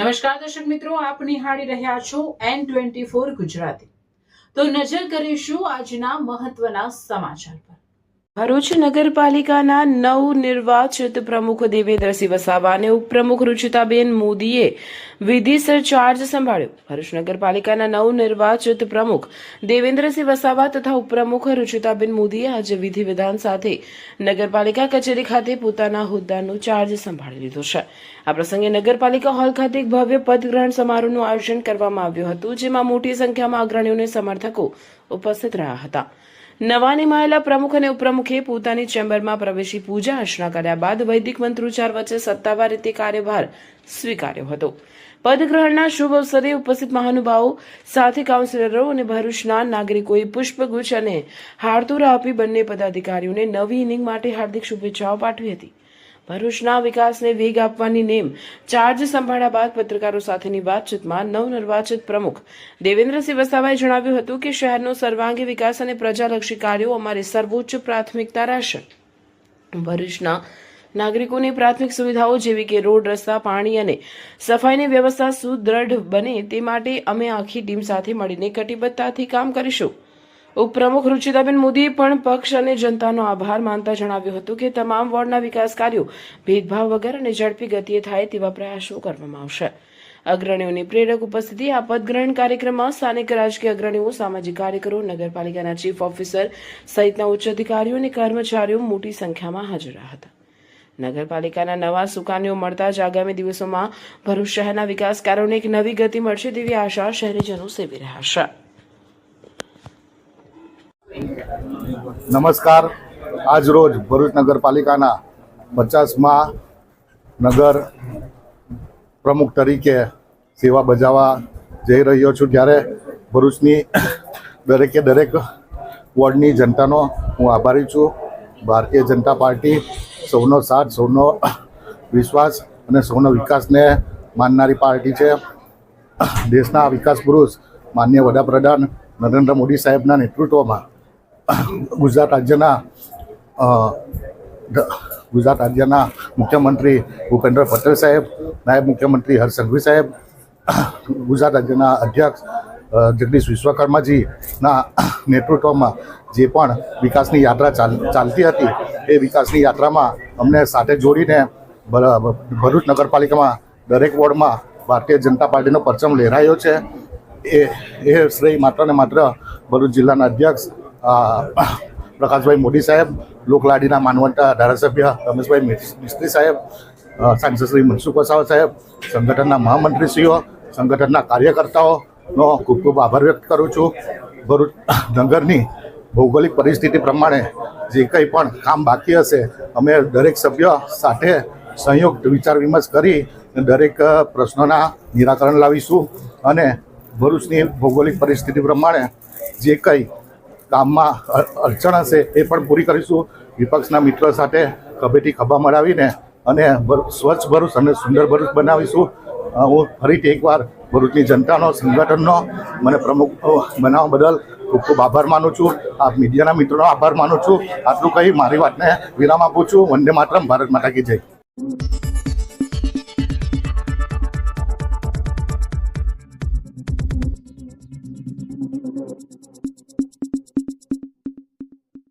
નમસ્કાર દર્શક મિત્રો, આપ નિહાળી રહ્યા છો N24 ગુજરાતી। તો નજર કરીશું આજના મહત્વના સમાચાર પર। ભરૂચ નગરપાલિકાના નવનિર્વાચિત પ્રમુખ દેવેન્દ્રસિંહ વસાવા અને ઉપપ્રમુખ રુચિતાબેન મોદીએ વિધિસર ચાર્જ સંભાળ્યો। ભરૂચ નગરપાલિકાના નવનિર્વાચિત પ્રમુખ દેવેન્દ્રસિંહ વસાવા તથા ઉપપ્રમુખ રુચિતાબેન મોદીએ આજે વિધિ વિધાન સાથે નગરપાલિકા કચેરી ખાતે પોતાના હોદ્દાનો ચાર્જ સંભાળી લીધો છે। આ પ્રસંગે નગરપાલિકા હોલ ખાતે એક ભવ્ય પદગ્રહણ સમારોહનું આયોજન કરવામાં આવ્યું હતું, જેમાં મોટી સંખ્યામાં અગ્રણીઓ અને સમર્થકો ઉપસ્થિત રહ્યા હતા। નવા નિમાયેલા પ્રમુખ અને ઉપપ્રમુખે પોતાની ચેમ્બરમાં પ્રવેશી પૂજા અર્ચના કર્યા બાદ વૈદિક મંત્રોચ્ચાર વચ્ચે સત્તાવાર રીતે કાર્યભાર સ્વીકાર્યો હતો। પદગ્રહણના શુભ અવસરે ઉપસ્થિત મહાનુભાવો સાથે કાઉન્સિલરો અને ભરૂચના નાગરિકોએ પુષ્પગુચ્છ અને હારતોરા આપી બંને પદાધિકારીઓને નવી ઇનિંગ માટે હાર્દિક શુભેચ્છાઓ પાઠવી હતી। ભરૂચના વિકાસને વેગ આપવાની નેમ ચાર્જ સંભાળ્યા બાદ પત્રકારો સાથેની વાતચીતમાં નવનિર્વાચિત પ્રમુખ દેવેન્દ્રસિંહ વસાવાએ જણાવ્યું હતું કે શહેરનો સર્વાંગી વિકાસ અને પ્રજાલક્ષી કાર્યો અમારી સર્વોચ્ચ પ્રાથમિકતા રહેશે। ભરૂચના નાગરિકોની પ્રાથમિક સુવિધાઓ જેવી કે રોડ, રસ્તા, પાણી અને સફાઈની વ્યવસ્થા સુદૃઢ બને તે માટે અમે આખી ટીમ સાથે મળીને કટિબદ્ધતાથી કામ કરીશું। ઉપપ્રમુખ રુચિતાબેન મોદીએ પણ પક્ષ અને જનતાનો આભાર માનતા જણાવ્યું હતું કે તમામ વોર્ડના વિકાસ કાર્યો ભેદભાવ વગર અને ઝડપી ગતિએ થાય તેવા પ્રયાસો કરવામાં આવશે। અગ્રણીઓની પ્રેરક ઉપસ્થિતિ આ પદગ્રહણ કાર્યક્રમમાં સ્થાનિક રાજકીય અગ્રણીઓ, સામાજિક કાર્યકરો, નગરપાલિકાના ચીફ ઓફિસર સહિતના ઉચ્ચ અધિકારીઓ અને કર્મચારીઓ મોટી સંખ્યામાં હાજર રહ્યા હતા। નગરપાલિકાના નવા સુકાનીઓ મળતા જ આગામી દિવસોમાં ભરૂચ શહેરના વિકાસ કાર્યોને એક નવી ગતિ મળશે તેવી આશા શહેરીજનો સેવી રહ્યા છે। નમસ્કાર। આજ રોજ ભરૂચ નગરપાલિકાના 50મા નગર પ્રમુખ તરીકે સેવા બજાવવા જઈ રહ્યો છું, ત્યારે ભરૂચની દરેકે દરેક વોર્ડની જનતાનો હું આભારી છું। ભારતીય જનતા પાર્ટી સૌનો સાથ, સૌનો વિશ્વાસ અને સૌનો વિકાસને માનનારી પાર્ટી છે। દેશના વિકાસ પુરુષ માનનીય વડાપ્રધાન નરેન્દ્ર મોદી સાહેબના નેતૃત્વમાં ગુજરાત રાજ્યના મુખ્યમંત્રી ભૂપેન્દ્ર પટેલ સાહેબ, નાયબ મુખ્યમંત્રી હર્ષ સંઘવી સાહેબ, ગુજરાત રાજ્યના અધ્યક્ષ જગદીશ વિશ્વકર્માજીના નેતૃત્વમાં જે પણ વિકાસની યાત્રા ચાલતી હતી એ વિકાસની યાત્રામાં અમને સાથે જોડીને ભરૂચ નગરપાલિકામાં દરેક વોર્ડમાં ભારતીય જનતા પાર્ટીનો પરચમ લહેરાયો છે। એ શ્રેય માત્ર ને માત્ર ભરૂચ જિલ્લાના અધ્યક્ષ પ્રકાશભાઈ મોદી સાહેબ, લોકલાડીના માનવંતા ધારાસભ્ય રમેશભાઈ મિસ્ત્રી સાહેબ, સાંસદ શ્રી મનસુખ વસાવા સાહેબ, સંગઠનના મહામંત્રીશ્રીઓ, સંગઠનના કાર્યકર્તાઓનો ખૂબ ખૂબ આભાર વ્યક્ત કરું છું। ભરૂચ નગરની ભૌગોલિક પરિસ્થિતિ પ્રમાણે જે કંઈ પણ કામ બાકી હશે અમે દરેક સભ્ય સાથે સંયુક્ત વિચાર વિમર્શ કરી દરેક પ્રશ્નોના નિરાકરણ લાવીશું અને ભરૂચની ભૌગોલિક પરિસ્થિતિ પ્રમાણે જે કંઈ કામમાં અડચણ હશે એ પણ પૂરી કરીશું। વિપક્ષના મિત્રો સાથે ખભેથી ખભા મળાવીને અને સ્વચ્છ ભરૂચ અને સુંદર ભરૂચ બનાવીશું। હું ફરીથી એકવાર ભરૂચની જનતાનો, સંગઠનનો મને પ્રમુખ બનાવવા બદલ ખૂબ ખૂબ આભાર માનું છું। આપ મીડિયાના મિત્રોનો આભાર માનું છું। આટલું કહી મારી વાતને વિરામ આપું છું। વંદે માતરમ, ભારત માતા કી જય।